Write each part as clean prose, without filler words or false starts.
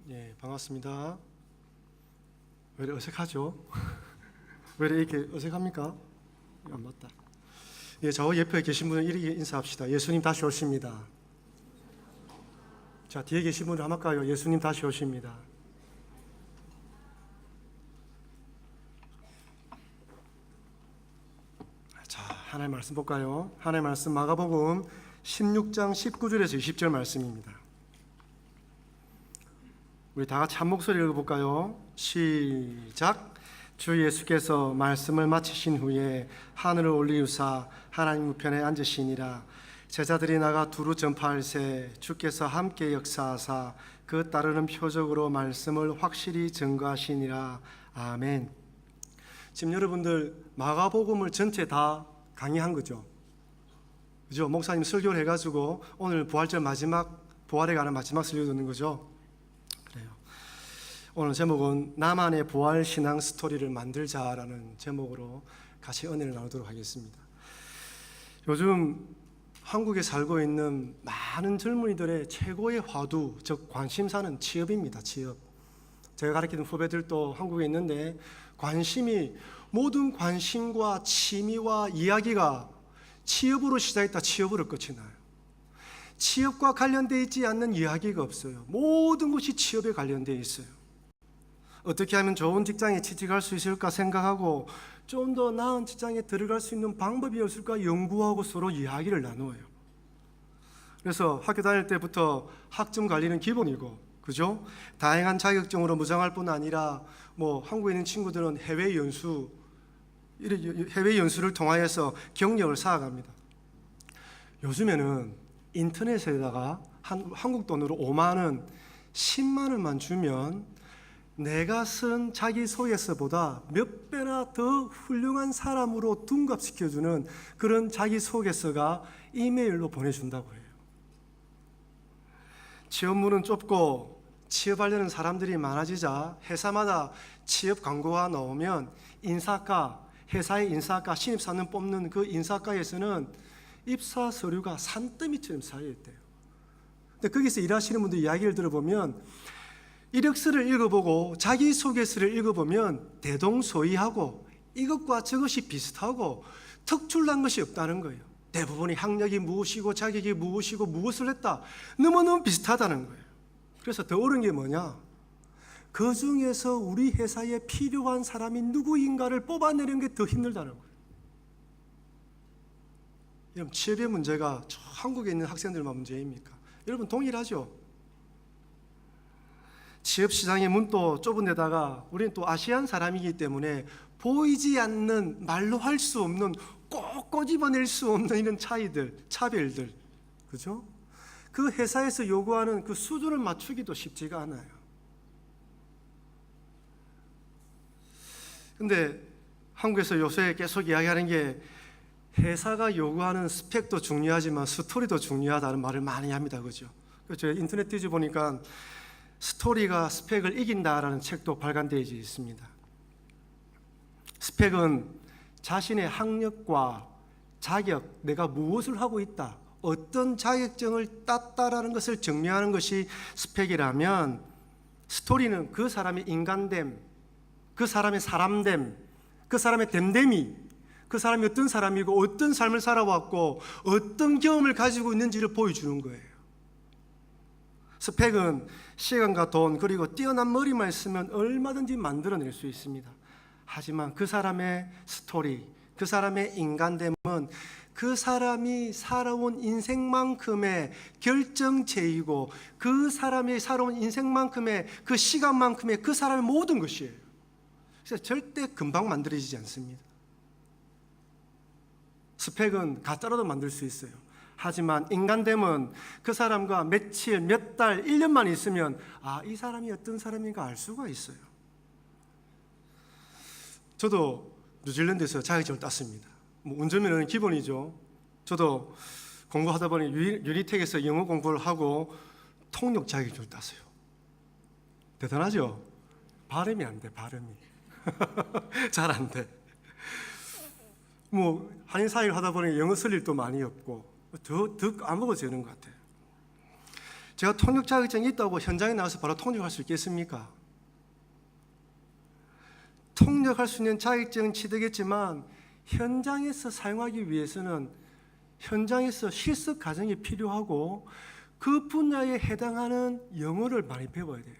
예, 반갑습니다. 왜 이렇게 어색하죠? 왜 이렇게 어색합니까? 안 맞다. 예, 저 옆에 계신 분은 이렇게 인사합시다. 예수님 다시 오십니다. 자, 뒤에 계신 분은 한번 할까요? 예수님 다시 오십니다. 자, 하나의 말씀 볼까요? 하나의 말씀 마가복음 16장 19절에서 20절 말씀입니다. 우리 다 같이 한 목소리 읽어볼까요? 시작. 주 예수께서 말씀을 마치신 후에 하늘을 올리우사 하나님 우편에 앉으시니라. 제자들이 나가 두루 전파할새 주께서 함께 역사하사 그 따르는 표적으로 말씀을 확실히 증거하시니라. 아멘. 지금 여러분들 마가복음을 전체 다 강의한 거죠? 그죠? 목사님 설교를 해가지고 오늘 부활절 부활에 관한 마지막 설교 듣는 거죠? 오늘 제목은 나만의 부활 신앙 스토리를 만들자라는 제목으로 같이 은혜를 나누도록 하겠습니다. 요즘 한국에 살고 있는 많은 젊은이들의 최고의 화두, 즉 관심사는 취업입니다. 취업. 제가 가르치는 후배들도 한국에 있는데 모든 관심과 취미와 이야기가 취업으로 시작했다 취업으로 끝이 나요. 취업과 관련되어 있지 않는 이야기가 없어요. 모든 것이 취업에 관련되어 있어요. 어떻게 하면 좋은 직장에 취직할 수 있을까 생각하고 좀 더 나은 직장에 들어갈 수 있는 방법이 없을까 연구하고 서로 이야기를 나누어요. 그래서 학교 다닐 때부터 학점 관리는 기본이고, 그죠? 다양한 자격증으로 무장할 뿐 아니라 한국에 있는 친구들은 해외 연수를 통하여서 경력을 쌓아갑니다. 요즘에는 인터넷에다가 한국 돈으로 5만 원, 10만 원만 주면 내가 쓴 자기소개서보다 몇 배나 더 훌륭한 사람으로 둔갑시켜주는 그런 자기소개서가 이메일로 보내준다고 해요. 취업문은 좁고 취업하려는 사람들이 많아지자 회사마다 취업 광고가 나오면 회사의 인사과 신입사원 뽑는 그 인사과에서는 입사 서류가 산더미처럼 쌓여있대요. 근데 거기서 일하시는 분들 이야기를 들어보면 이력서를 읽어보고 자기소개서를 읽어보면 대동소이하고 이것과 저것이 비슷하고 특출난 것이 없다는 거예요. 대부분이 학력이 무엇이고 자격이 무엇이고 무엇을 했다, 너무너무 비슷하다는 거예요. 그래서 더 어려운 게 뭐냐, 그 중에서 우리 회사에 필요한 사람이 누구인가를 뽑아내는 게 더 힘들다는 거예요. 여러분, 취업의 문제가 한국에 있는 학생들만 문제입니까? 여러분 동일하죠? 취업시장의 문도 좁은 데다가 우리는 또 아시안 사람이기 때문에 보이지 않는, 말로 할 수 없는, 꼭 꼬집어낼 수 없는 이런 차별들, 그죠? 그 회사에서 요구하는 그 수준을 맞추기도 쉽지가 않아요. 근데 한국에서 요새 계속 이야기하는 게 회사가 요구하는 스펙도 중요하지만 스토리도 중요하다는 말을 많이 합니다. 그죠? 제가 인터넷 뒤져보니까 스토리가 스펙을 이긴다라는 책도 발간되어 있습니다. 스펙은 자신의 학력과 자격, 내가 무엇을 하고 있다, 어떤 자격증을 땄다라는 것을 증명하는 것이 스펙이라면, 스토리는 그 사람의 인간됨, 그 사람의 사람됨, 그 사람의 됨됨이, 그 사람이 어떤 사람이고 어떤 삶을 살아왔고 어떤 경험을 가지고 있는지를 보여주는 거예요. 스펙은 시간과 돈 그리고 뛰어난 머리만 있으면 얼마든지 만들어낼 수 있습니다. 하지만 그 사람의 스토리, 그 사람의 인간됨은 그 사람이 살아온 인생만큼의 결정체이고 그 사람이 살아온 인생만큼의 그 시간만큼의 그 사람의 모든 것이에요. 그래서 절대 금방 만들어지지 않습니다. 스펙은 가짜로도 만들 수 있어요. 하지만 인간됨은 그 사람과 며칠, 몇 달, 1년만 있으면 이 사람이 어떤 사람인가 알 수가 있어요. 저도 뉴질랜드에서 자격증을 땄습니다. 운전면허는 기본이죠. 저도 공부하다 보니 유니텍에서 영어 공부를 하고 통역 자격증을 땄어요. 대단하죠? 발음이 안 돼, 발음이. 잘 안 돼. 한인 사회를 하다 보니 영어 쓸 일도 많이 없고 더 까먹어지는 것 같아요. 제가 통역 자격증이 있다고 현장에 나가서 바로 통역할 수 있겠습니까? 통역할 수 있는 자격증은 취득했지만 현장에서 사용하기 위해서는 현장에서 실습 과정이 필요하고 그 분야에 해당하는 영어를 많이 배워야 돼요.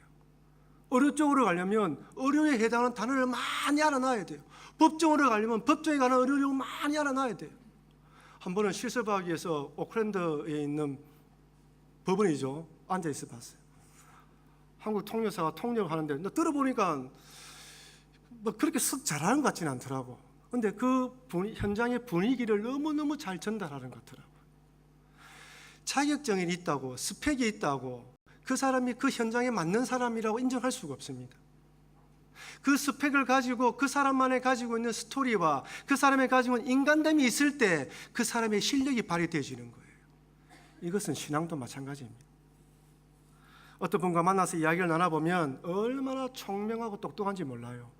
의료 쪽으로 가려면 의료에 해당하는 단어를 많이 알아놔야 돼요. 법정으로 가려면 법정에 관한 의료를 많이 알아놔야 돼요. 한 번은 실습하기 위해서 오클랜드에 있는 법원이죠. 앉아있어 봤어요. 한국 통역사가 통역하는데 들어보니까 뭐 그렇게 썩 잘하는 것 같지는 않더라고. 근데 그 현장의 분위기를 너무너무 잘 전달하는 것 같더라고요. 자격증이 있다고, 스펙이 있다고 그 사람이 그 현장에 맞는 사람이라고 인정할 수가 없습니다. 그 스펙을 가지고 그 사람만이 가지고 있는 스토리와 그 사람이 가지고 있는 인간됨이 있을 때 그 사람의 실력이 발휘되어지는 거예요. 이것은 신앙도 마찬가지입니다. 어떤 분과 만나서 이야기를 나눠보면 얼마나 총명하고 똑똑한지 몰라요.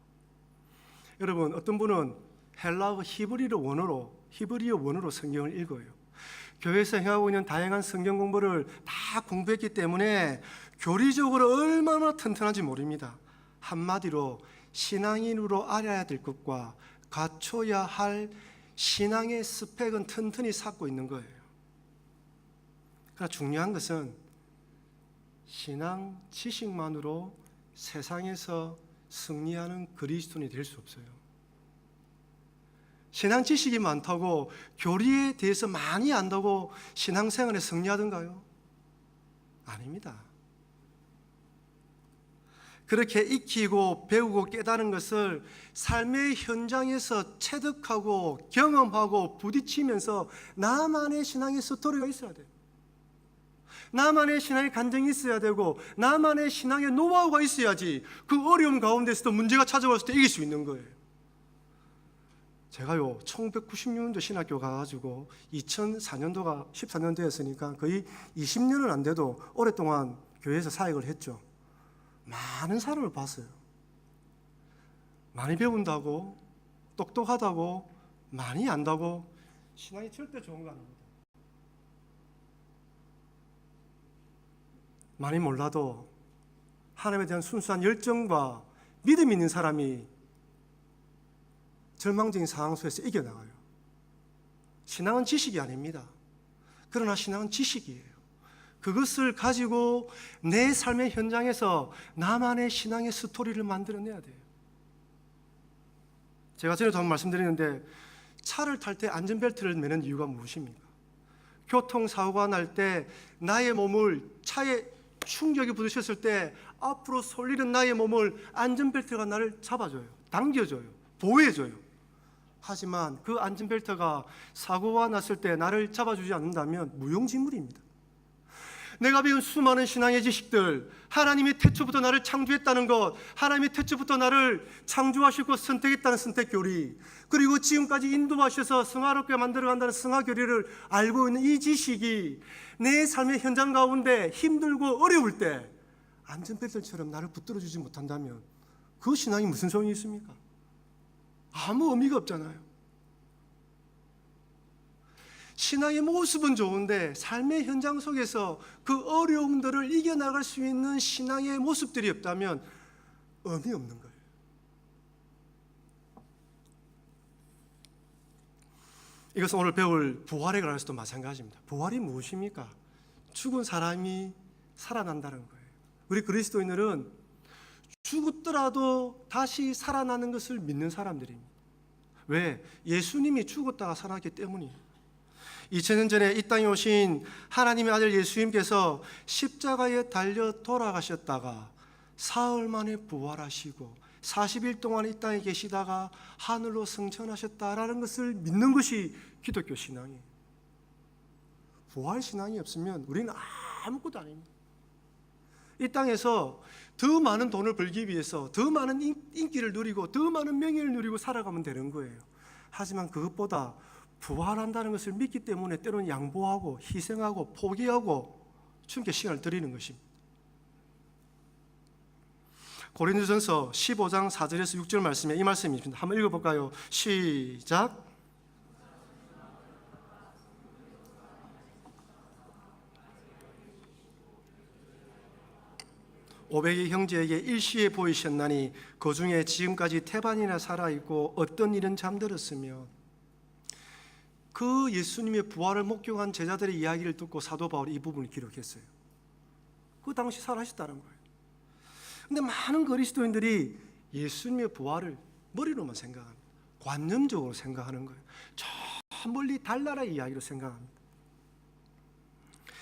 여러분, 어떤 분은 헬라어 히브리어 원어로 성경을 읽어요. 교회에서 행하고 있는 다양한 성경 공부를 다 공부했기 때문에 교리적으로 얼마나 튼튼한지 모릅니다. 한마디로 신앙인으로 알아야 될 것과 갖춰야 할 신앙의 스펙은 튼튼히 쌓고 있는 거예요. 그러나 중요한 것은 신앙 지식만으로 세상에서 승리하는 그리스도인이 될 수 없어요. 신앙 지식이 많다고 교리에 대해서 많이 안다고 신앙생활에 승리하던가요? 아닙니다. 그렇게 익히고 배우고 깨달은 것을 삶의 현장에서 체득하고 경험하고 부딪히면서 나만의 신앙의 스토리가 있어야 돼요. 나만의 신앙의 간증이 있어야 되고 나만의 신앙의 노하우가 있어야지 그 어려움 가운데서도 문제가 찾아왔을 때 이길 수 있는 거예요. 제가요 1996년도 신학교 가가지고 2004년도가 14년도였으니까 거의 20년은 안 돼도 오랫동안 교회에서 사역을 했죠. 많은 사람을 봤어요. 많이 배운다고 똑똑하다고 많이 안다고 신앙이 절대 좋은 거 아닙니다. 많이 몰라도 하나님에 대한 순수한 열정과 믿음이 있는 사람이 절망적인 상황 속에서 이겨나가요. 신앙은 지식이 아닙니다. 그러나 신앙은 지식이에요. 그것을 가지고 내 삶의 현장에서 나만의 신앙의 스토리를 만들어내야 돼요. 제가 전에도 한번 말씀드렸는데 차를 탈 때 안전벨트를 매는 이유가 무엇입니까? 교통사고가 날 때 나의 몸을 차에 충격이 부딪혔을 때 앞으로 쏠리는 나의 몸을 안전벨트가 나를 잡아줘요. 당겨줘요. 보호해줘요. 하지만 그 안전벨트가 사고가 났을 때 나를 잡아주지 않는다면 무용지물입니다. 내가 배운 수많은 신앙의 지식들, 하나님이 태초부터 나를 창조했다는 것, 하나님이 태초부터 나를 창조하시고 선택했다는 선택교리, 그리고 지금까지 인도하셔서 성화롭게 만들어간다는 성화교리를 알고 있는 이 지식이 내 삶의 현장 가운데 힘들고 어려울 때 안전벨트처럼 나를 붙들어주지 못한다면 그 신앙이 무슨 소용이 있습니까? 아무 의미가 없잖아요. 신앙의 모습은 좋은데 삶의 현장 속에서 그 어려움들을 이겨나갈 수 있는 신앙의 모습들이 없다면 의미 없는 거예요. 이것은 오늘 배울 부활에 관해서도 마찬가지입니다. 부활이 무엇입니까? 죽은 사람이 살아난다는 거예요. 우리 그리스도인들은 죽었더라도 다시 살아나는 것을 믿는 사람들입니다. 왜? 예수님이 죽었다가 살아났기 때문이에요. 2000년 전에 이 땅에 오신 하나님의 아들 예수님께서 십자가에 달려 돌아가셨다가 사흘 만에 부활하시고 40일 동안 이 땅에 계시다가 하늘로 승천하셨다라는 것을 믿는 것이 기독교 신앙이에요. 부활 신앙이 없으면 우리는 아무것도 아닙니다. 이 땅에서 더 많은 돈을 벌기 위해서 더 많은 인기를 누리고 더 많은 명예를 누리고 살아가면 되는 거예요. 하지만 그것보다 부활한다는 것을 믿기 때문에 때로는 양보하고 희생하고 포기하고 주님께 시간을 드리는 것입니다. 고린도전서 15장 4절에서 6절 말씀에 이 말씀이 있습니다. 한번 읽어볼까요? 시작. 500의 형제에게 일시에 보이셨나니 그 중에 지금까지 태반이나 살아있고 어떤 일은 잠들었으며. 그 예수님의 부활을 목격한 제자들의 이야기를 듣고 사도 바울이 이 부분을 기록했어요. 그 당시 살아있다는 거예요. 근데 많은 그리스도인들이 예수님의 부활을 머리로만 생각합니다. 관념적으로 생각하는 거예요. 저 멀리 달나라의 이야기로 생각합니다.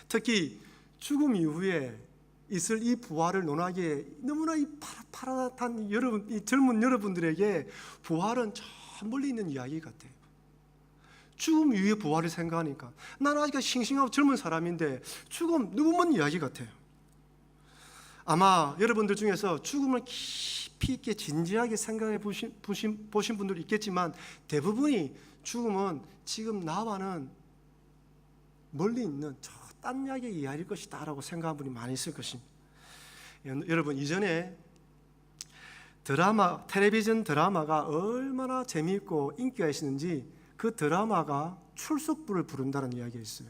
특히 죽음 이후에 있을 이 부활을 논하기에 너무나 이 파릇파릇한 이 젊은 여러분들에게 부활은 저 멀리 있는 이야기 같아요. 죽음 이후의 부활을 생각하니까 나는 아직 싱싱하고 젊은 사람인데 죽음 너무 먼 이야기 같아요. 아마 여러분들 중에서 죽음을 깊이 있게 진지하게 생각해 보신 분들도 있겠지만 대부분이 죽음은 지금 나와는 멀리 있는 저 딴 이야기의 이야기일 것이다 라고 생각하는 분이 많이 있을 것입니다. 여러분, 이전에 텔레비전 드라마가 얼마나 재미있고 인기가 있었는지 그 드라마가 출석부를 부른다는 이야기가 있어요.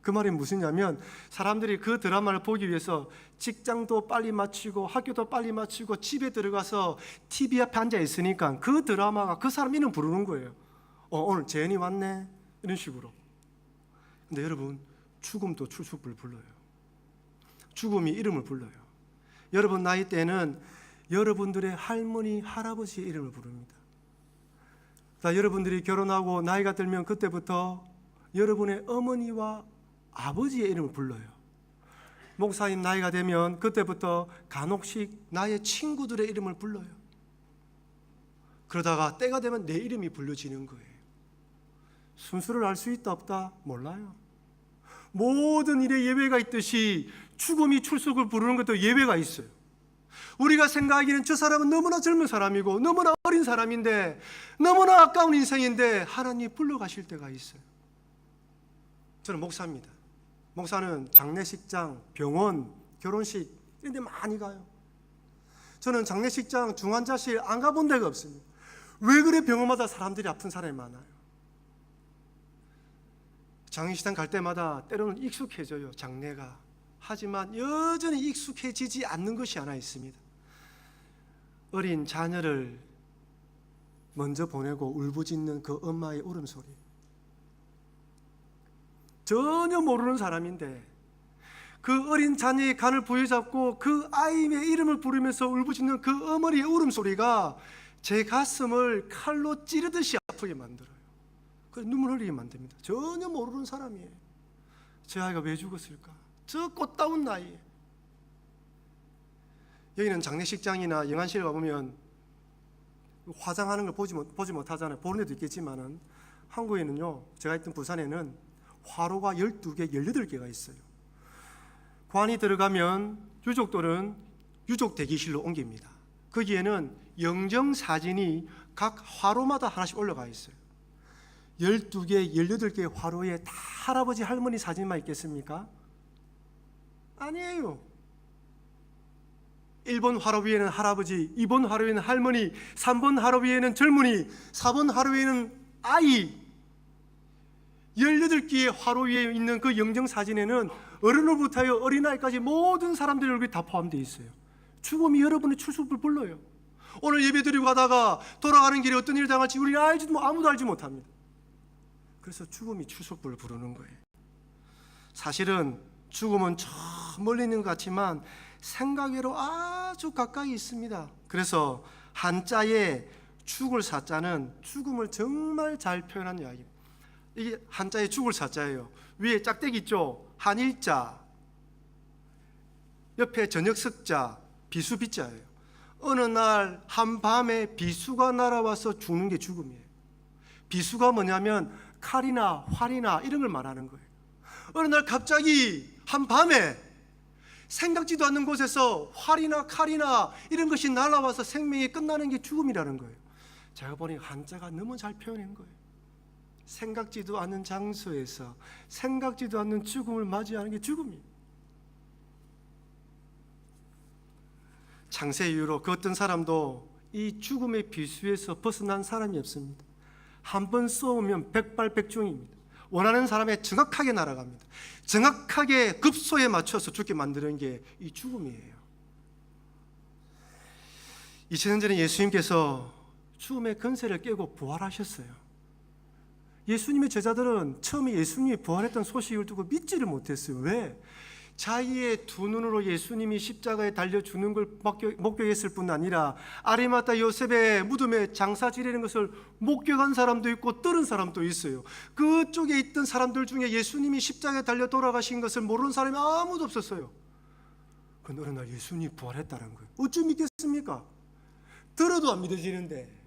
그 말이 무엇이냐면 사람들이 그 드라마를 보기 위해서 직장도 빨리 마치고 학교도 빨리 마치고 집에 들어가서 TV 앞에 앉아 있으니까 그 드라마가 그 사람 이름 부르는 거예요. 오늘 재현이 왔네, 이런 식으로. 근데 여러분, 죽음도 출석부를 불러요. 죽음이 이름을 불러요. 여러분 나이 때는 여러분들의 할머니, 할아버지의 이름을 부릅니다. 여러분들이 결혼하고 나이가 들면 그때부터 여러분의 어머니와 아버지의 이름을 불러요. 목사님 나이가 되면 그때부터 간혹씩 나의 친구들의 이름을 불러요. 그러다가 때가 되면 내 이름이 불려지는 거예요. 순서를 알 수 있다 없다 몰라요. 모든 일에 예외가 있듯이 죽음이 출석을 부르는 것도 예외가 있어요. 우리가 생각하기에는 저 사람은 너무나 젊은 사람이고 너무나 어린 사람인데 너무나 아까운 인생인데 하나님이 불러가실 때가 있어요. 저는 목사입니다. 목사는 장례식장, 병원, 결혼식 이런 데 많이 가요. 저는 장례식장, 중환자실 안 가본 데가 없습니다. 왜 그래? 병원마다 사람들이 아픈 사람이 많아요. 장례식장 갈 때마다 때로는 익숙해져요, 장례가. 하지만 여전히 익숙해지지 않는 것이 하나 있습니다. 어린 자녀를 먼저 보내고 울부짖는 그 엄마의 울음소리. 전혀 모르는 사람인데 그 어린 자녀의 간을 부여잡고 그 아이의 이름을 부르면서 울부짖는 그 어머니의 울음소리가 제 가슴을 칼로 찌르듯이 아프게 만들어요. 그래서 눈물 흘리게 만듭니다. 전혀 모르는 사람이에요. 제 아이가 왜 죽었을까? 저 꽃다운 나이에. 여기는 장례식장이나 영안실에 가보면 화장하는 걸 보지 못하잖아요. 보는 데도 있겠지만은 한국에는요, 제가 있던 부산에는 화로가 12개, 18개가 있어요. 관이 들어가면 유족들은 유족 대기실로 옮깁니다. 거기에는 영정사진이 각 화로마다 하나씩 올라가 있어요. 12개, 18개 화로에 다 할아버지, 할머니 사진만 있겠습니까? 아니에요. 1번 화로 위에는 할아버지, 2번 화로 위에는 할머니, 3번 화로 위에는 젊은이, 4번 화로 위에는 아이. 18개의 화로 위에 있는 그 영정사진에는 어른으로부터 어린아이까지 모든 사람들의 얼굴이 다 포함되어 있어요. 죽음이 여러분의 출석부를 불러요. 오늘 예배 드리고 가다가 돌아가는 길에 어떤 일을 당할지 우리는 아무도 알지 못합니다. 그래서 죽음이 출석부를 부르는 거예요. 사실은 죽음은 저 멀리 있는 것 같지만 생각외로 아주 가까이 있습니다. 그래서 한자에 죽을 사자는 죽음을 정말 잘 표현한 이야기입니다. 이게 한자에 죽을 사자예요. 위에 짝대기 있죠? 한일자, 옆에 저녁석자, 비수비자예요. 어느 날 한밤에 비수가 날아와서 죽는 게 죽음이에요. 비수가 뭐냐면 칼이나 활이나 이런 걸 말하는 거예요. 어느 날 갑자기 한밤에 생각지도 않는 곳에서 활이나 칼이나 이런 것이 날아와서 생명이 끝나는 게 죽음이라는 거예요. 제가 보니 한자가 너무 잘 표현한 거예요. 생각지도 않는 장소에서 생각지도 않는 죽음을 맞이하는 게 죽음이에요. 창세 이후로 그 어떤 사람도 이 죽음의 비수에서 벗어난 사람이 없습니다. 한 번 쏘면 백발백중입니다. 원하는 사람에 정확하게 날아갑니다. 정확하게 급소에 맞춰서 죽게 만드는 게 이 죽음이에요. 2000년 전에 예수님께서 죽음의 근세를 깨고 부활하셨어요. 예수님의 제자들은 처음에 예수님이 부활했던 소식을 두고 믿지를 못했어요. 왜? 자기의 두 눈으로 예수님이 십자가에 달려 죽는 걸 목격했을 뿐 아니라 아리마타 요셉의 무덤에 장사 지내는 것을 목격한 사람도 있고 들은 사람도 있어요. 그쪽에 있던 사람들 중에 예수님이 십자가에 달려 돌아가신 것을 모르는 사람이 아무도 없었어요. 그런데 어느 날 예수님이 부활했다는 거예요. 어찌 믿겠습니까? 들어도 안 믿어지는데.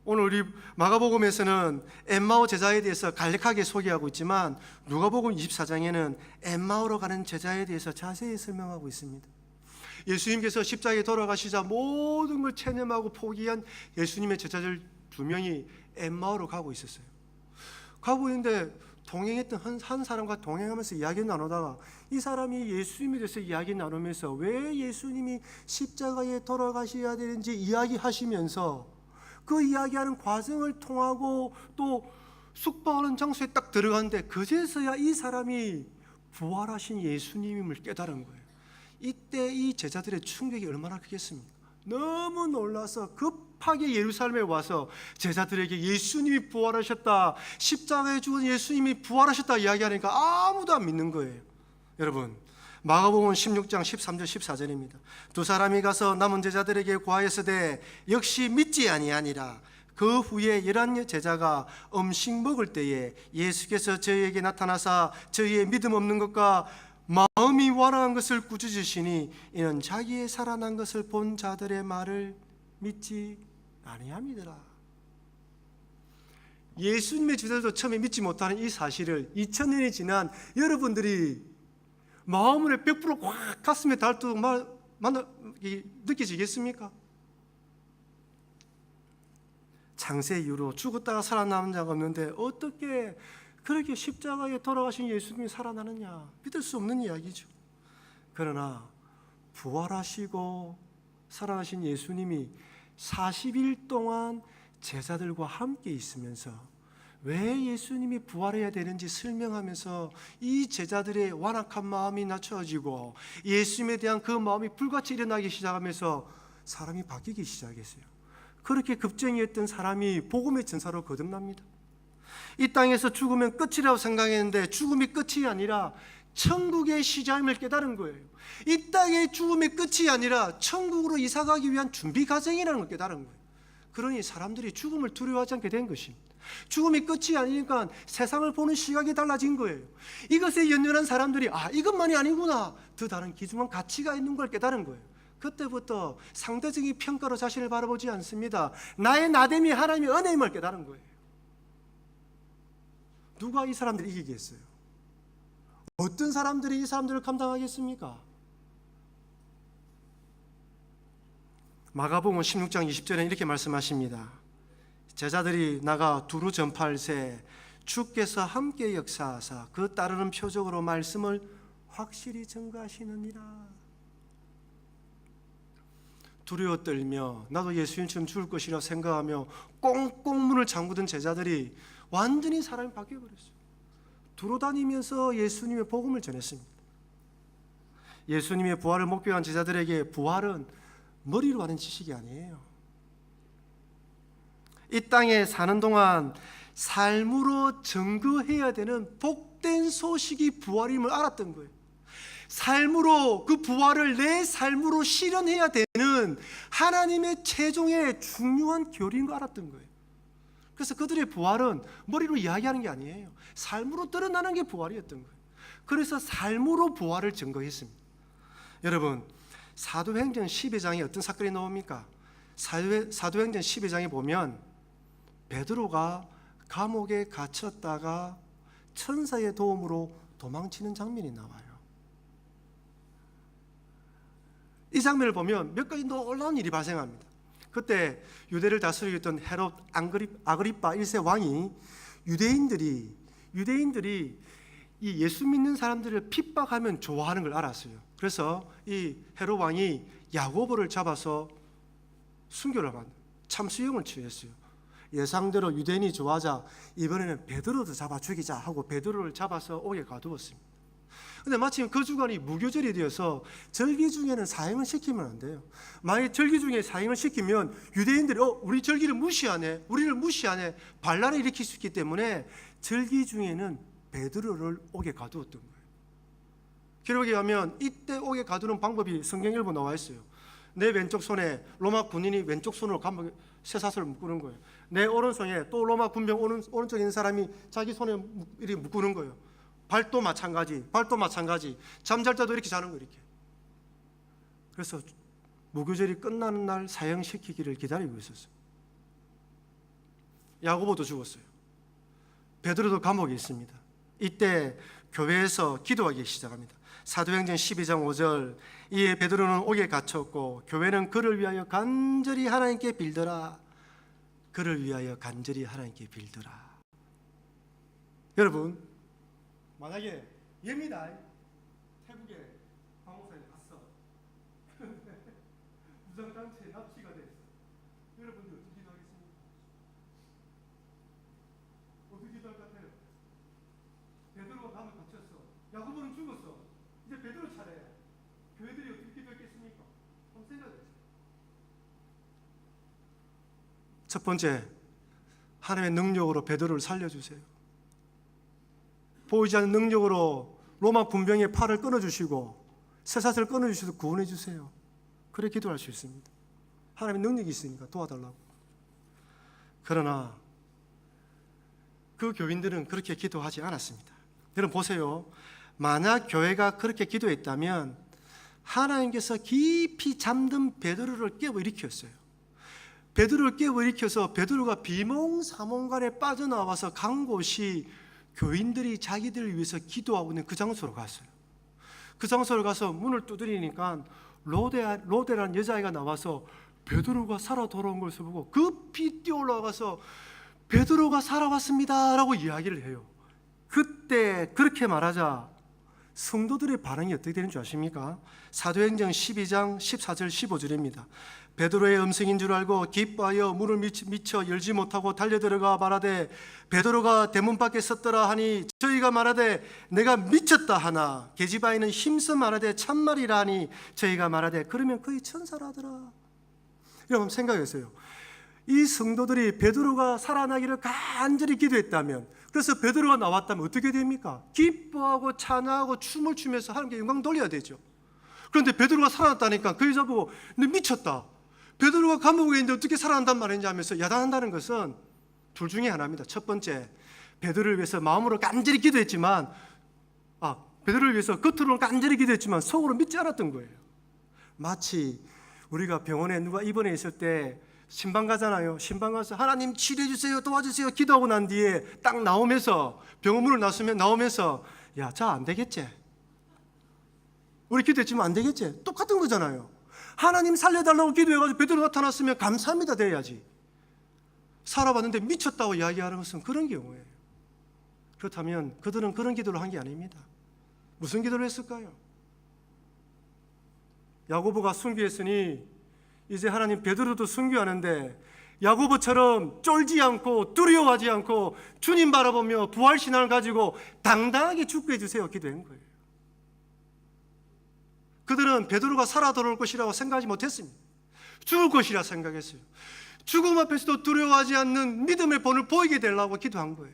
오늘 우리 마가복음에서는 엠마오 제자에 대해서 간략하게 소개하고 있지만 누가복음 24장에는 엠마오로 가는 제자에 대해서 자세히 설명하고 있습니다. 예수님께서 십자가에 돌아가시자 모든 걸 체념하고 포기한 예수님의 제자들 2명이 엠마오로 가고 있었어요. 가고 있는데 동행했던 한 사람과 동행하면서 이야기 나누다가 이 사람이 예수님에 대해서 이야기 나누면서 왜 예수님이 십자가에 돌아가셔야 되는지 이야기하시면서 그 이야기하는 과정을 통하고 또 숙박하는 장소에 딱 들어갔는데 그제서야 이 사람이 부활하신 예수님임을 깨달은 거예요. 이때 이 제자들의 충격이 얼마나 크겠습니까? 너무 놀라서 급하게 예루살렘에 와서 제자들에게 예수님이 부활하셨다, 십자가에 죽은 예수님이 부활하셨다 이야기하니까 아무도 안 믿는 거예요. 여러분, 마가복음 16장 13절 14절입니다. 두 사람이 가서 남은 제자들에게 고하였으되 역시 믿지 아니하니라. 그 후에 11 제자가 음식 먹을 때에 예수께서 저희에게 나타나사 저희의 믿음 없는 것과 마음이 완화한 것을 꾸짖으시니 이는 자기의 살아난 것을 본 자들의 말을 믿지 아니함이더라. 예수님의 제자들도 처음에 믿지 못하는 이 사실을 2000년이 지난 여러분들이 마음으로 100% 확 가슴에 닿도록 느껴지겠습니까? 창세 이후로 죽었다가 살아남은 자가 없는데 어떻게 그렇게 십자가에 돌아가신 예수님이 살아나느냐, 믿을 수 없는 이야기죠. 그러나 부활하시고 살아나신 예수님이 40일 동안 제자들과 함께 있으면서 왜 예수님이 부활해야 되는지 설명하면서 이 제자들의 완악한 마음이 낮춰지고 예수님에 대한 그 마음이 불같이 일어나기 시작하면서 사람이 바뀌기 시작했어요. 그렇게 급쟁이였던 사람이 복음의 전사로 거듭납니다. 이 땅에서 죽으면 끝이라고 생각했는데 죽음이 끝이 아니라 천국의 시작임을 깨달은 거예요. 이 땅의 죽음이 끝이 아니라 천국으로 이사가기 위한 준비 과정이라는 걸 깨달은 거예요. 그러니 사람들이 죽음을 두려워하지 않게 된 것입니다. 죽음이 끝이 아니니까 세상을 보는 시각이 달라진 거예요. 이것에 연연한 사람들이 이것만이 아니구나, 더 다른 귀중한 가치가 있는 걸 깨달은 거예요. 그때부터 상대적인 평가로 자신을 바라보지 않습니다. 나의 나됨이 하나님의 은혜임을 깨달은 거예요. 누가 이 사람들을 이기겠어요? 어떤 사람들이 이 사람들을 감당하겠습니까? 마가복음 16장 20절에 이렇게 말씀하십니다. 제자들이 나가 두루 전파할새 주께서 함께 역사하사 그 따르는 표적으로 말씀을 확실히 증거하시느니라. 두려워 떨며 나도 예수님처럼 죽을 것이라 생각하며 꽁꽁 문을 잠그던 제자들이 완전히 사람이 바뀌어버렸어요. 두루다니면서 예수님의 복음을 전했습니다. 예수님의 부활을 목격한 제자들에게 부활은 머리로 하는 지식이 아니에요. 이 땅에 사는 동안 삶으로 증거해야 되는 복된 소식이 부활임을 알았던 거예요. 삶으로 그 부활을 내 삶으로 실현해야 되는 하나님의 최종의 중요한 교리인 걸 알았던 거예요. 그래서 그들의 부활은 머리로 이야기하는 게 아니에요. 삶으로 드러나는 게 부활이었던 거예요. 그래서 삶으로 부활을 증거했습니다. 여러분, 사도행전 12장에 어떤 사건이 나옵니까? 사도행전 12장에 보면 베드로가 감옥에 갇혔다가 천사의 도움으로 도망치는 장면이 나와요. 이 장면을 보면 몇 가지 놀라운 일이 발생합니다. 그때 유대를 다스리고 있던 헤롯 아그리파 1세 왕이 유대인들이 이 예수 믿는 사람들을 핍박하면 좋아하는 걸 알았어요. 그래서 이 헤롯 왕이 야고보를 잡아서 순교를 한 참수형을 취했어요. 예상대로 유대인이 좋아하자 이번에는 베드로도 잡아 죽이자 하고 베드로를 잡아서 옥에 가두었습니다. 근데 마침 그 주간이 무교절이 되어서 절기 중에는 사행을 시키면 안 돼요. 만약 절기 중에 사행을 시키면 유대인들이 우리 절기를 무시하네, 우리를 무시하네, 반란을 일으킬 수 있기 때문에 절기 중에는 베드로를 옥에 가두었던 거예요. 기록에 하면 이때 옥에 가두는 방법이 성경 일부 나와 있어요. 내 왼쪽 손에 로마 군인이 왼쪽 손으로 감옥에 쇠사슬을 묶는 거예요. 내 오른손에 또 로마 군병 오른쪽에 있는 사람이 자기 손에 이렇게 묶는 거예요. 발도 마찬가지, 잠잘 때도 이렇게 자는 거예요, 이렇게. 그래서 무교절이 끝나는 날 사형시키기를 기다리고 있었어요. 야고보도 죽었어요. 베드로도 감옥에 있습니다. 이때 교회에서 기도하기 시작합니다. 사도행전 12장 5절, 이에 베드로는 옥에 갇혔고 교회는 그를 위하여 간절히 하나님께 빌더라. 그를 위하여 간절히 하나님께 빌더라. 여러분, 만약에 예미다 태국에 방호사에 갔어. 무장단체에 납치가 됐어. 여러분들 어떻게 기도하겠습니까? 어떻게 기도할 것 같아요? 베드로가 감옥에 갇혔어. 야고보는 죽었어. 이제 베드로 차례. 교회들이 어떻게 기도했겠습니까? 한번 생각해보세요. 첫 번째, 하나님의 능력으로 베드로를 살려주세요. 보이지 않는 능력으로 로마 군병의 팔을 끊어주시고 쇠사슬을 끊어주셔서 구원해주세요. 그래 기도할 수 있습니다. 하나님의 능력이 있으니까 도와달라고. 그러나 그 교인들은 그렇게 기도하지 않았습니다. 여러분 보세요. 만약 교회가 그렇게 기도했다면 하나님께서 깊이 잠든 베드로를 깨워 일으켰어요. 베드로를 깨워 일으켜서 베드로가 비몽사몽간에 빠져나와서 간 곳이 교인들이 자기들을 위해서 기도하고 있는 그 장소로 갔어요. 그 장소를 가서 문을 두드리니까 로데라는 여자아이가 나와서 베드로가 살아 돌아온 것을 보고 급히 뛰어올라가서 베드로가 살아왔습니다 라고 이야기를 해요. 그때 그렇게 말하자 성도들의 반응이 어떻게 되는 줄 아십니까? 사도행전 12장 14절 15절입니다. 베드로의 음성인 줄 알고 기뻐하여 문을 미쳐 열지 못하고 달려들어가 말하되 베드로가 대문 밖에 섰더라 하니 저희가 말하되 내가 미쳤다 하나 계집아이는 힘써 말하되 참말이라 하니 저희가 말하되 그러면 그의 천사라 하더라. 여러분 생각해보세요. 이 성도들이 베드로가 살아나기를 간절히 기도했다면, 그래서 베드로가 나왔다면 어떻게 됩니까? 기뻐하고 찬양하고 춤을 추면서 하나님께 영광 돌려야 되죠. 그런데 베드로가 살아났다니까 그 여자 보고 너 미쳤다, 베드로가 감옥에 있는데 어떻게 살아난단 말이냐 하면서 야단한다는 것은 둘 중에 하나입니다. 첫 번째, 베드로를 위해서 마음으로 간절히 기도했지만 베드로를 위해서 겉으로는 간절히 기도했지만 속으로 믿지 않았던 거예요. 마치 우리가 병원에 누가 입원해 있을 때 신방 가잖아요. 신방 가서 하나님 치료해 주세요, 도와주세요 기도하고 난 뒤에 딱 나오면서 병원문을 나오면서 야, 자 안 되겠지? 우리 기도했지만 안 되겠지? 똑같은 거잖아요. 하나님 살려달라고 기도해가지고 베드로 나타났으면 감사합니다 돼야지. 살아봤는데 미쳤다고 이야기하는 것은 그런 경우예요. 그렇다면 그들은 그런 기도를 한 게 아닙니다. 무슨 기도를 했을까요? 야고보가 순교했으니 이제 하나님 베드로도 순교하는데 야고보처럼 쫄지 않고 두려워하지 않고 주님 바라보며 부활신앙을 가지고 당당하게 죽게 해주세요 기도한 거예요. 그들은 베드로가 살아 돌아올 것이라고 생각하지 못했습니다. 죽을 것이라 생각했어요. 죽음 앞에서도 두려워하지 않는 믿음의 본을 보이게 되려고 기도한 거예요.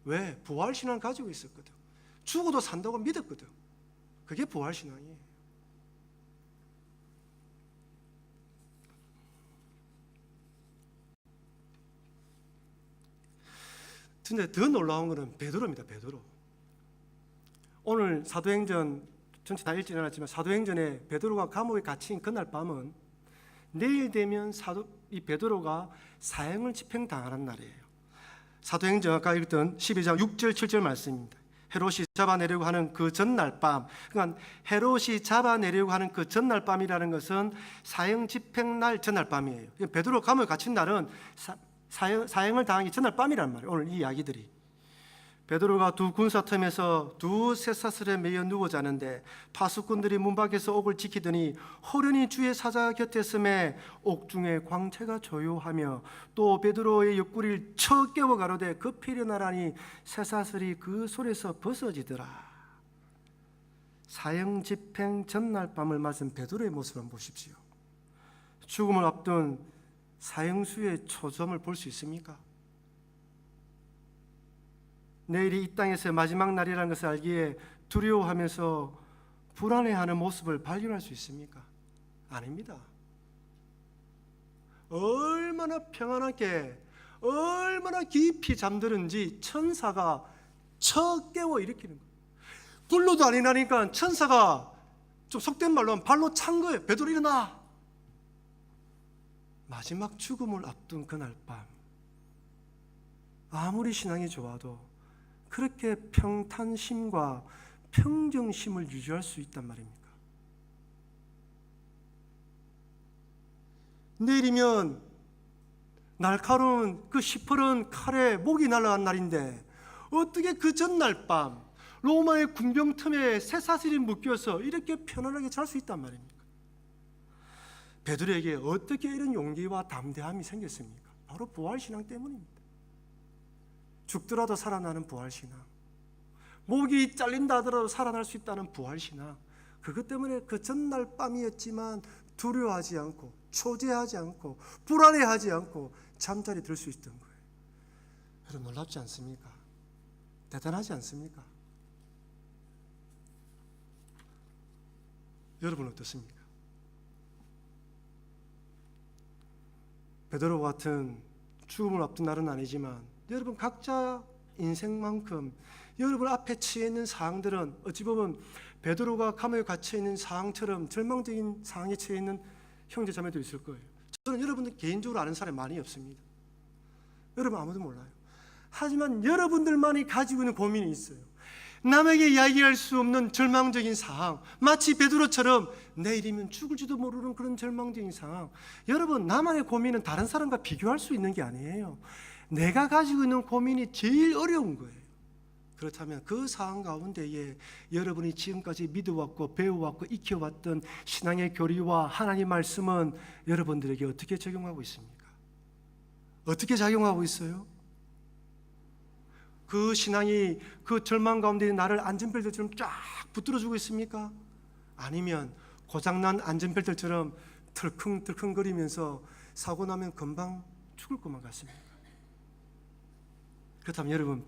왜? 부활신앙을 가지고 있었거든. 죽어도 산다고 믿었거든. 그게 부활신앙이에요. 근데 더 놀라운 것은 베드로입니다. 베드로. 오늘 사도행전 전체 다 읽지는 않았지만 사도행전에 베드로가 감옥에 갇힌 그날 밤은 내일 되면 이 베드로가 사형을 집행당하는 날이에요. 사도행전 아까 읽던 12장 6절 7절 말씀입니다. 헤롯이 잡아내려고 하는 그 전날 밤, 그러니까 헤롯이 잡아내려고 하는 그 전날 밤이라는 것은 사형 집행날 전날 밤이에요. 베드로 감옥에 갇힌 날은 사형을 당하기 전날 밤이란 말이에요. 오늘 이 이야기들이. 베드로가 두 군사틈에서 두 쇠사슬에 매여 누워 자는데 파수꾼들이 문 밖에서 옥을 지키더니 호련히 주의 사자 곁에 서매 옥중에 광채가 조요하며 또 베드로의 옆구리를 쳐 깨워 가로되 급히 일어나라니 쇠사슬이 그 손에서 벗어지더라. 사형 집행 전날 밤을 맞은 베드로의 모습을 한번 보십시오. 죽음을 앞둔 사형수의 초점을 볼 수 있습니까? 내일이 이 땅에서 마지막 날이라는 것을 알기에 두려워하면서 불안해하는 모습을 발견할 수 있습니까? 아닙니다. 얼마나 평안하게, 얼마나 깊이 잠드는지 천사가 쳐 깨워 일으키는 거예요. 불로도 아니라니까 천사가 좀 속된 말로 하면 발로 찬 거예요. 베드로 일어나. 마지막 죽음을 앞둔 그날 밤, 아무리 신앙이 좋아도 그렇게 평탄심과 평정심을 유지할 수 있단 말입니까? 내일이면 날카로운 그 시퍼런 칼에 목이 날아간 날인데 어떻게 그 전날 밤 로마의 군병 틈에 쇠사슬이 묶여서 이렇게 편안하게 잘 수 있단 말입니까? 베드로에게 어떻게 이런 용기와 담대함이 생겼습니까? 바로 부활신앙 때문입니다. 죽더라도 살아나는 부활신앙, 목이 잘린다 하더라도 살아날 수 있다는 부활신앙, 그것 때문에 그 전날 밤이었지만 두려워하지 않고 초조해하지 않고 불안해하지 않고 잠자리 들 수 있던 거예요. 여러분 놀랍지 않습니까? 대단하지 않습니까? 여러분 어떻습니까? 베드로와 같은 죽음을 앞둔 날은 아니지만 여러분 각자 인생만큼 여러분 앞에 처해 있는 상황들은 어찌 보면 베드로가 감옥에 갇혀 있는 상황처럼 절망적인 상황에 처해 있는 형제 자매도 있을 거예요. 저는 여러분들 개인적으로 아는 사람이 많이 없습니다. 여러분 아무도 몰라요. 하지만 여러분들만이 가지고 있는 고민이 있어요. 남에게 이야기할 수 없는 절망적인 상황, 마치 베드로처럼 내일이면 죽을지도 모르는 그런 절망적인 상황. 여러분 나만의 고민은 다른 사람과 비교할 수 있는 게 아니에요. 내가 가지고 있는 고민이 제일 어려운 거예요. 그렇다면 그 상황 가운데에 여러분이 지금까지 믿어왔고 배워왔고 익혀왔던 신앙의 교리와 하나님 말씀은 여러분들에게 어떻게 적용하고 있습니까? 어떻게 작용하고 있어요? 그 신앙이 그 절망 가운데 나를 안전벨트처럼 쫙 붙들어주고 있습니까? 아니면 고장난 안전벨트처럼 덜컹덜컹거리면서 사고 나면 금방 죽을 것만 같습니까? 그렇다면 여러분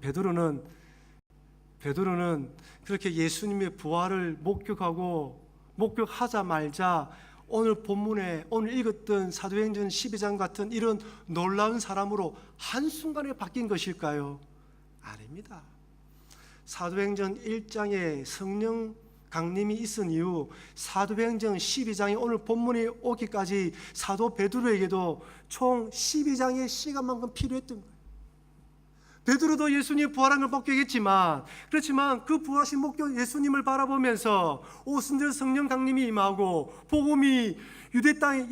베드로는 그렇게 예수님의 부활을 목격하자마자 오늘 본문에 오늘 읽었던 사도행전 12장 같은 이런 놀라운 사람으로 한순간에 바뀐 것일까요? 아닙니다. 사도행전 1장에 성령 강림이 있은 이후 사도행전 12장에 오늘 본문이 오기까지 사도 베드로에게도 총 12장의 시간만큼 필요했던 거예요. 베드로도 예수님 부활한 걸 목격했지만 그렇지만 그 부활하신 목격 예수님을 바라보면서 오순절 성령 강림이 임하고 복음이 유대 땅에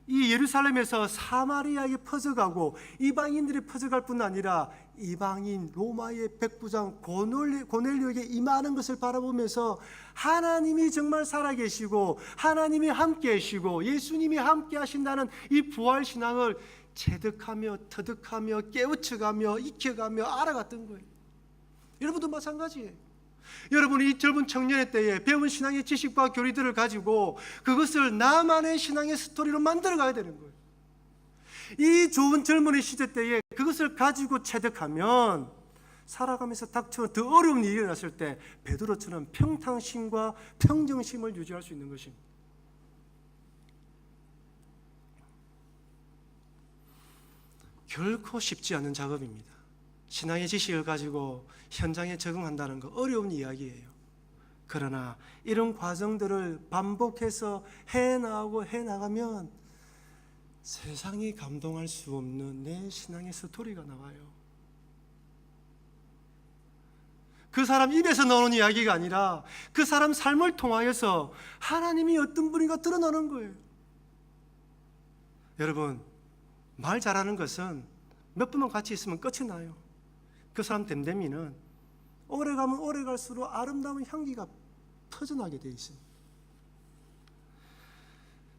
이 예루살렘에서 사마리아에 퍼져가고 이방인들이 퍼져갈 뿐 아니라 이방인 로마의 백부장 고넬료에게 임하는 것을 바라보면서 하나님이 정말 살아계시고 하나님이 함께 하시고 예수님이 함께 하신다는 이 부활신앙을 체득하며 터득하며 깨우쳐가며 익혀가며 알아갔던 거예요. 여러분도 마찬가지예요. 여러분이 이 젊은 청년의 때에 배운 신앙의 지식과 교리들을 가지고 그것을 나만의 신앙의 스토리로 만들어가야 되는 거예요. 이 좋은 젊은이 시대 때에 그것을 가지고 체득하면 살아가면서 닥쳐 더 어려운 일이 일어났을 때 베드로처럼 평탄심과 평정심을 유지할 수 있는 것입니다. 결코 쉽지 않은 작업입니다. 신앙의 지식을 가지고 현장에 적응한다는 거 어려운 이야기예요. 그러나 이런 과정들을 반복해서 해나가면 세상이 감동할 수 없는 내 신앙의 스토리가 나와요. 그 사람 입에서 나오는 이야기가 아니라 그 사람 삶을 통하여서 하나님이 어떤 분인가 드러나는 거예요. 여러분 말 잘하는 것은 몇 분만 같이 있으면 끝이 나요. 그 사람 됨됨이는 오래 가면 오래 갈수록 아름다운 향기가 퍼져나게 되어 있습니다.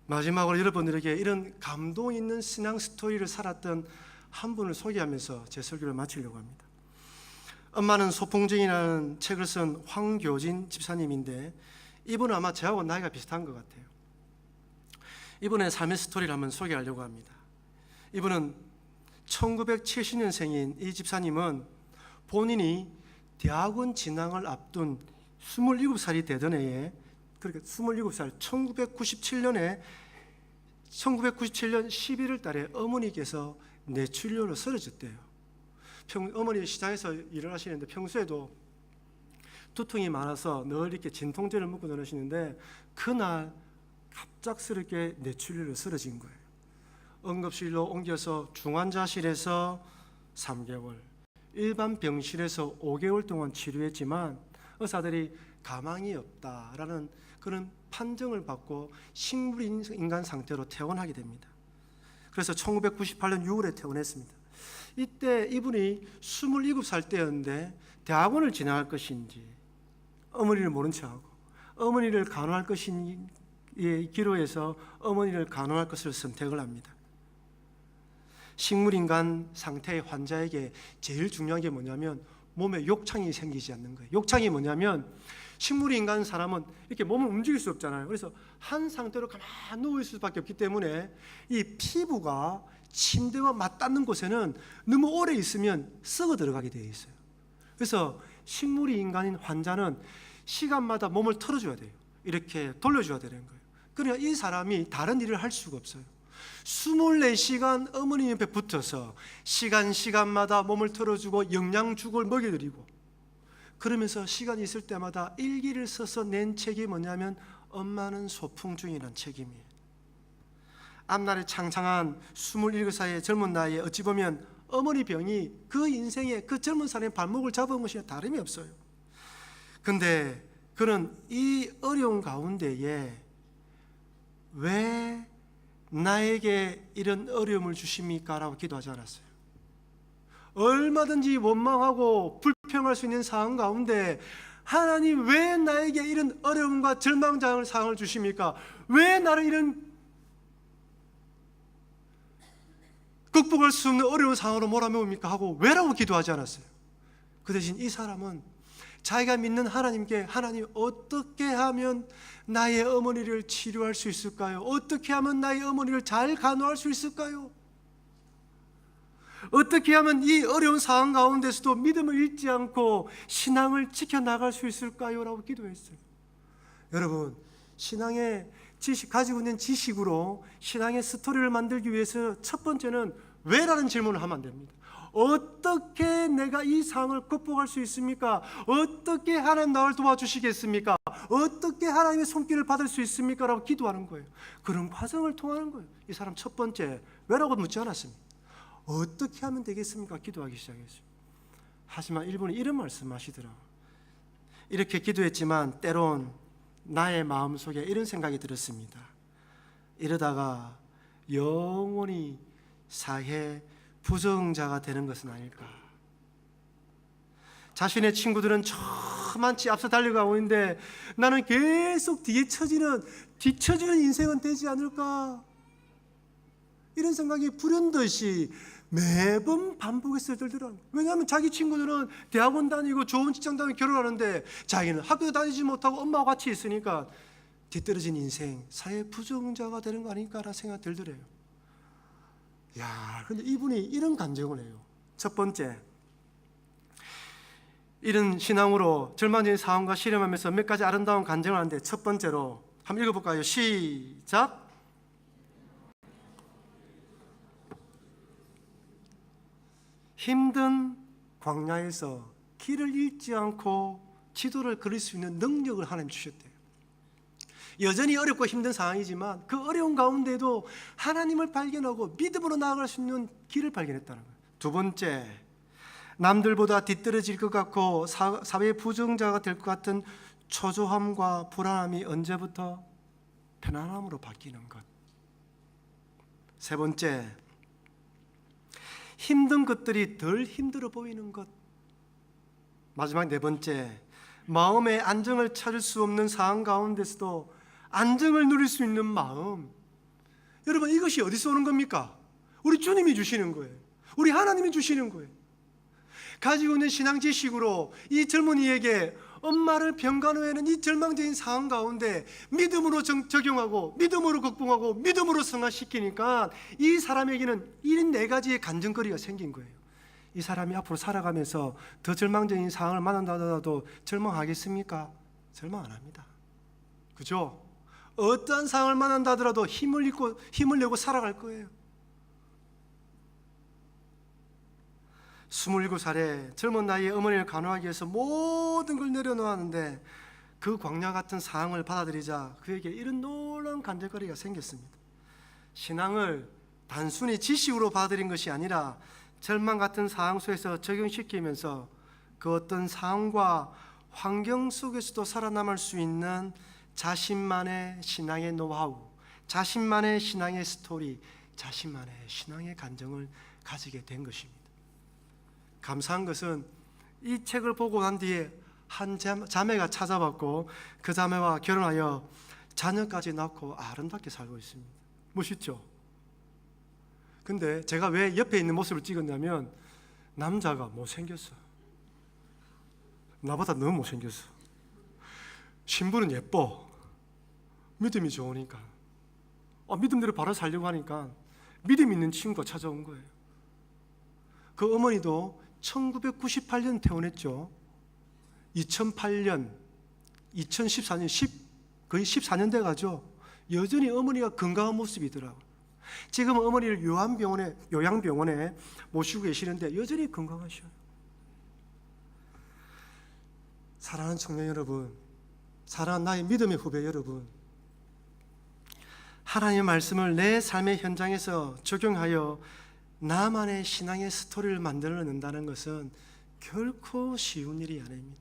마지막으로 여러분들에게 이런 감동 있는 신앙 스토리를 살았던 한 분을 소개하면서 제 설교를 마치려고 합니다. 엄마는 소풍증이라는 책을 쓴 황교진 집사님인데 이분은 아마 저하고 나이가 비슷한 것 같아요. 이분의 삶의 스토리를 한번 소개하려고 합니다. 이분은 1970년생인 이 집사님은 본인이 대학원 진학을 앞둔 27살이 되던 해에, 그러니까 27살 1997년 11월 달에 어머니께서 뇌출혈로 쓰러졌대요. 어머니 시장에서 일을 하시는데 평소에도 두통이 많아서 늘 이렇게 진통제를 먹고 다니시는데 그날 갑작스럽게 뇌출혈로 쓰러진 거예요. 응급실로 옮겨서 중환자실에서 3개월, 일반 병실에서 5개월 동안 치료했지만 의사들이 가망이 없다라는 그런 판정을 받고 식물인간 상태로 퇴원하게 됩니다. 그래서 1998년 6월에 퇴원했습니다. 이때 이분이 27살 때였는데 대학원을 진학할 것인지 어머니를 모른 척하고 어머니를 간호할 것인지 기로해서 어머니를 간호할 것을 선택을 합니다. 식물인간 상태의 환자에게 제일 중요한 게 뭐냐면 몸에 욕창이 생기지 않는 거예요. 욕창이 뭐냐면 식물인간 사람은 이렇게 몸을 움직일 수 없잖아요. 그래서 한 상태로 가만히 누워 있을 수밖에 없기 때문에 이 피부가 침대와 맞닿는 곳에는 너무 오래 있으면 썩어 들어가게 되어 있어요. 그래서 식물인간인 환자는 시간마다 몸을 털어줘야 돼요. 이렇게 돌려줘야 되는 거예요. 그러니까 이 사람이 다른 일을 할 수가 없어요. 24시간 어머니 옆에 붙어서 시간마다 몸을 털어주고 영양죽을 먹여드리고 그러면서 시간이 있을 때마다 일기를 써서 낸 책이 뭐냐면 엄마는 소풍중이라는 책임이에요. 앞날에 창창한 27살의 젊은 나이에 어찌 보면 어머니 병이 그 인생의 그 젊은 사람의 발목을 잡은 것이 다름이 없어요. 근데 그는 이 어려운 가운데에 왜 나에게 이런 어려움을 주십니까? 라고 기도하지 않았어요. 얼마든지 원망하고 불평할 수 있는 상황 가운데 하나님 왜 나에게 이런 어려움과 절망장을 상황을 주십니까? 왜 나를 이런 극복할 수 없는 어려운 상황으로 몰아넣습니까? 하고 왜라고 기도하지 않았어요. 그 대신 이 사람은 자기가 믿는 하나님께 하나님 어떻게 하면 나의 어머니를 치료할 수 있을까요? 어떻게 하면 나의 어머니를 잘 간호할 수 있을까요? 어떻게 하면 이 어려운 상황 가운데서도 믿음을 잃지 않고 신앙을 지켜나갈 수 있을까요? 라고 기도했어요. 여러분, 신앙의 지식, 가지고 있는 지식으로 신앙의 스토리를 만들기 위해서 첫 번째는 왜라는 질문을 하면 안 됩니다. 어떻게 내가 이 상황을 극복할 수 있습니까? 어떻게 하나님 나를 도와주시겠습니까? 어떻게 하나님의 손길을 받을 수 있습니까? 라고 기도하는 거예요. 그런 과정을 통하는 거예요. 이 사람 첫 번째 왜라고 묻지 않았습니다. 어떻게 하면 되겠습니까? 기도하기 시작했어요. 하지만 이분은 이런 말씀하시더라고요. 이렇게 기도했지만 때론 나의 마음속에 이런 생각이 들었습니다. 이러다가 영원히 사회 부정자가 되는 것은 아닐까. 자신의 친구들은 저만치 앞서 달려가고 있는데 나는 계속 뒤처지는 인생은 되지 않을까. 이런 생각이 불현듯이 매번 반복해서 들더라고요. 왜냐하면 자기 친구들은 대학원 다니고 좋은 직장 다니고 결혼하는데 자기는 학교 다니지 못하고 엄마와 같이 있으니까 뒤떨어진 인생, 사회 부정자가 되는 거 아닐까라는 생각이 들더래요. 근데 이분이 이런 간증을 해요. 첫 번째, 이런 신앙으로 절망적인 상황과 실험하면서 몇 가지 아름다운 간증을 하는데 첫 번째로 한번 읽어볼까요? 시작. 힘든 광야에서 길을 잃지 않고 지도를 그릴 수 있는 능력을 하나님 주셨대요. 여전히 어렵고 힘든 상황이지만 그 어려운 가운데도 하나님을 발견하고 믿음으로 나아갈 수 있는 길을 발견했다는 거예요. 두 번째, 남들보다 뒤떨어질 것 같고 사회 부정자가 될 것 같은 초조함과 불안함이 언제부터 편안함으로 바뀌는 것. 세 번째, 힘든 것들이 덜 힘들어 보이는 것. 마지막 네 번째, 마음의 안정을 찾을 수 없는 상황 가운데서도 안정을 누릴 수 있는 마음. 여러분, 이것이 어디서 오는 겁니까? 우리 주님이 주시는 거예요. 우리 하나님이 주시는 거예요. 가지고 있는 신앙 지식으로 이 젊은이에게 엄마를 병간 후에는 이 절망적인 상황 가운데 믿음으로 적용하고 믿음으로 극복하고 믿음으로 승화시키니까 이 사람에게는 이런 네 가지의 간증거리가 생긴 거예요. 이 사람이 앞으로 살아가면서 더 절망적인 상황을 만난다 하더라도 절망하겠습니까? 절망 안 합니다. 그죠? 어떤 상황을 만난다 하더라도 힘을 내고 살아갈 거예요. 27살에 젊은 나이에 어머니를 간호하기 위해서 모든 걸 내려놓았는데 그 광야 같은 상황을 받아들이자 그에게 이런 놀라운 간절거리가 생겼습니다. 신앙을 단순히 지식으로 받아들인 것이 아니라 절망 같은 상황 속에서 적용시키면서 그 어떤 상황과 환경 속에서도 살아남을 수 있는 자신만의 신앙의 노하우, 자신만의 신앙의 스토리, 자신만의 신앙의 간증을 가지게 된 것입니다. 감사한 것은 이 책을 보고 난 뒤에 한 자매가 찾아왔고 그 자매와 결혼하여 자녀까지 낳고 아름답게 살고 있습니다. 멋있죠? 근데 제가 왜 옆에 있는 모습을 찍었냐면 남자가 못생겼어. 나보다 너무 못생겼어. 신부는 예뻐. 믿음이 좋으니까. 믿음대로 바로 살려고 하니까 믿음 있는 친구가 찾아온 거예요. 그 어머니도 1998년 퇴원했죠. 2008년, 2014년, 거의 14년 돼가죠. 여전히 어머니가 건강한 모습이더라고요. 지금 어머니를 요양병원에 모시고 계시는데 여전히 건강하셔요. 사랑하는 청년 여러분, 사랑하는 나의 믿음의 후배 여러분, 하나님의 말씀을 내 삶의 현장에서 적용하여 나만의 신앙의 스토리를 만들어낸다는 것은 결코 쉬운 일이 아닙니다.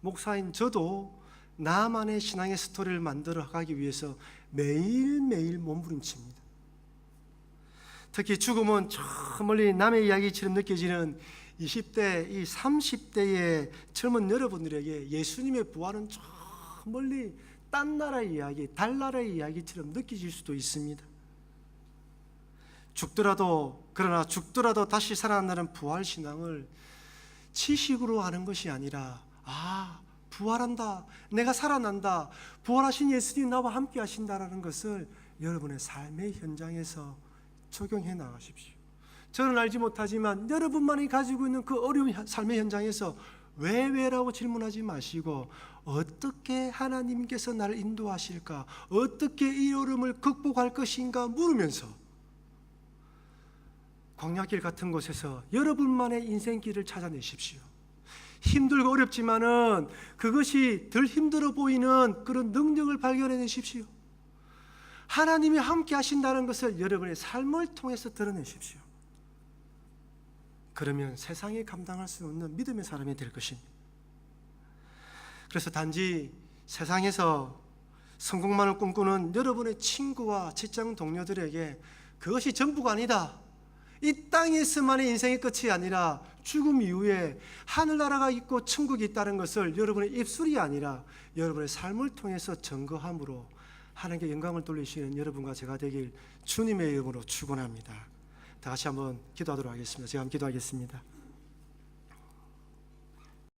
목사인 저도 나만의 신앙의 스토리를 만들어가기 위해서 매일매일 몸부림칩니다. 특히 죽음은 저 멀리 남의 이야기처럼 느껴지는 20대, 이 30대의 젊은 여러분들에게 예수님의 부활은 저 멀리 딴 나라의 이야기, 달 나라의 이야기처럼 느껴질 수도 있습니다. 그러나 죽더라도 다시 살아난다는 부활 신앙을 지식으로 하는 것이 아니라 부활한다, 내가 살아난다, 부활하신 예수님이 나와 함께 하신다라는 것을 여러분의 삶의 현장에서 적용해 나가십시오. 저는 알지 못하지만 여러분만이 가지고 있는 그 어려운 삶의 현장에서 왜라고 질문하지 마시고 어떻게 하나님께서 나를 인도하실까, 어떻게 이 어려움을 극복할 것인가 물으면서 광야길 같은 곳에서 여러분만의 인생길을 찾아내십시오. 힘들고 어렵지만은 그것이 덜 힘들어 보이는 그런 능력을 발견해내십시오. 하나님이 함께 하신다는 것을 여러분의 삶을 통해서 드러내십시오. 그러면 세상이 감당할 수 없는 믿음의 사람이 될 것입니다. 그래서 단지 세상에서 성공만을 꿈꾸는 여러분의 친구와 직장 동료들에게 그것이 전부가 아니다, 이 땅에서만의 인생의 끝이 아니라 죽음 이후에 하늘나라가 있고 천국이 있다는 것을 여러분의 입술이 아니라 여러분의 삶을 통해서 증거함으로 하나님께 영광을 돌리시는 여러분과 제가 되길 주님의 이름으로 축원합니다. 다 같이 한번 기도하도록 하겠습니다. 제가 한번 기도하겠습니다.